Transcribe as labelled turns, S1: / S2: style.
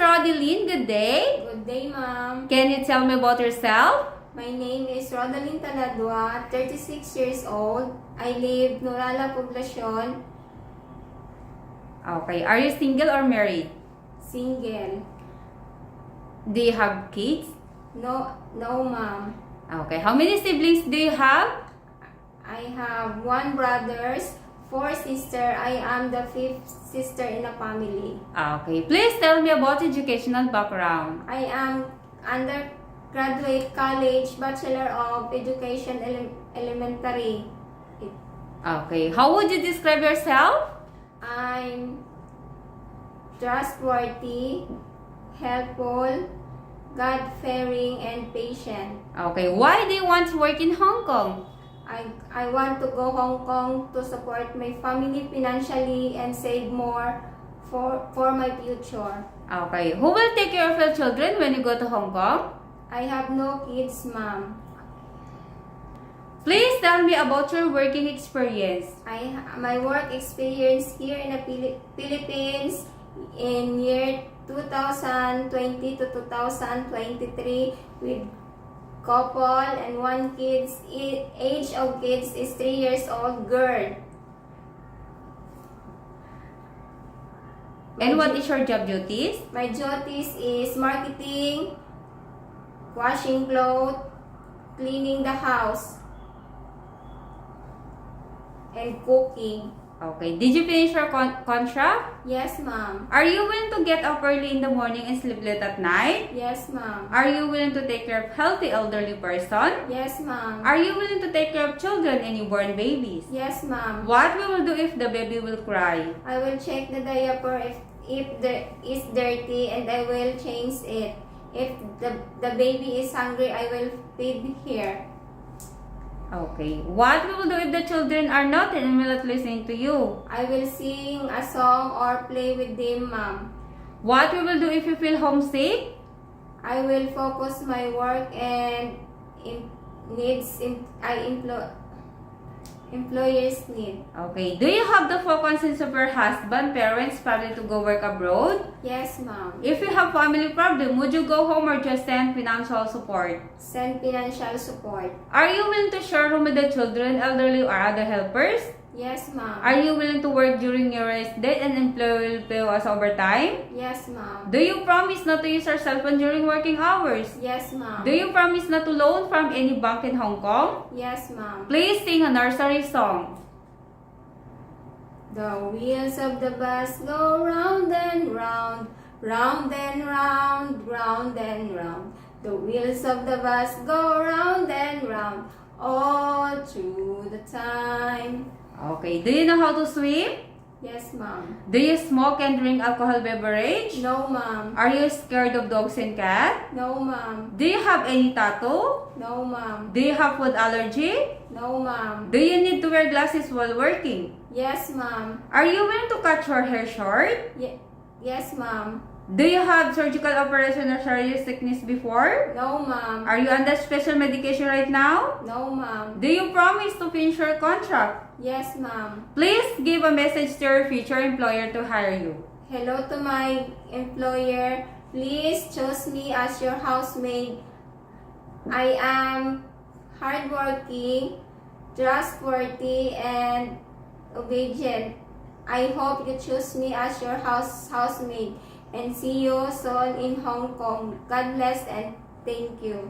S1: Rodeline. Good day.
S2: Good day, ma'am.
S1: Can you tell me about yourself?
S2: My name is Rodeline Taladua, 36 years old. I live Nurala Poblacion,
S1: Okay. Are you single or married?
S2: single.
S1: Do you have kids?
S2: No, ma'am.
S1: Okay. How many siblings do you have?
S2: I have 1 brothers, 4 sisters. I am the 5th sister in the family.
S1: Okay. Please tell me about educational background.
S2: I am undergraduate college, Bachelor of Education Elementary.
S1: Okay. How would you describe yourself?
S2: I'm trustworthy, helpful, God-fearing, and patient.
S1: Okay. Why do you want to work in Hong Kong?
S2: I want to go Hong Kong to support my family financially and save more for my future.
S1: Okay. Who will take care of your children when you go to Hong Kong?
S2: I have no kids, ma'am.
S1: Please tell me about your working experience.
S2: My work experience here in the Philippines in year 2020 to 2023 with couple and 1 kids. Age of kids is 3 years old girl.
S1: And what is your job duties?
S2: My duties is marketing, washing clothes, cleaning the house, and cooking.
S1: Okay. Did you finish your contract?
S2: Yes, ma'am.
S1: Are you willing to get up early in the morning and sleep late at night?
S2: Yes, ma'am.
S1: Are you willing to take care of healthy elderly person?
S2: Yes, ma'am.
S1: Are you willing to take care of children and newborn babies?
S2: Yes, ma'am.
S1: What we will do if the baby will cry?
S2: I will check the diaper if it's dirty, and I will change it. If the baby is hungry, I will feed here.
S1: Okay. What we will do if the children are not and will not listening to you?
S2: I will sing a song or play with them, ma'am.
S1: What we will do if you feel homesick?
S2: I will focus my work and employers need.
S1: Okay. Do you have the full consent of your husband, parents, family to go work abroad?
S2: Yes, ma'am.
S1: If you have family problem, would you go home or just send financial support?
S2: Send financial support.
S1: Are you willing to share room with the children, elderly, or other helpers?
S2: Yes, ma'am.
S1: Are you willing to work during your rest day and employer will pay us overtime?
S2: Yes, ma'am.
S1: Do you promise not to use your cell phone during working hours?
S2: Yes, ma'am.
S1: Do you promise not to loan from any bank in Hong Kong?
S2: Yes, ma'am.
S1: Please sing a nursery song.
S2: The wheels of the bus go round and round, round and round, round and round. The wheels of the bus go round and round, all through the time.
S1: Okay, do you know how to swim?
S2: Yes, ma'am.
S1: Do you smoke and drink alcohol beverage?
S2: No, ma'am.
S1: Are you scared of dogs and cats?
S2: No, ma'am.
S1: Do you have any tattoo?
S2: No, ma'am.
S1: Do you have food allergy?
S2: No, ma'am.
S1: Do you need to wear glasses while working?
S2: Yes, ma'am.
S1: Are you willing to cut your hair short?
S2: Yes, ma'am.
S1: Do you have surgical operation or serious sickness before?
S2: No, ma'am.
S1: Are you under special medication right now?
S2: No, ma'am.
S1: Do you promise to finish your contract?
S2: Yes, ma'am.
S1: Please give a message to your future employer to hire you.
S2: Hello to my employer. Please choose me as your housemaid. I am hardworking, trustworthy, and obedient. I hope you choose me as your housemaid. And see you soon in Hong Kong. God bless and thank you.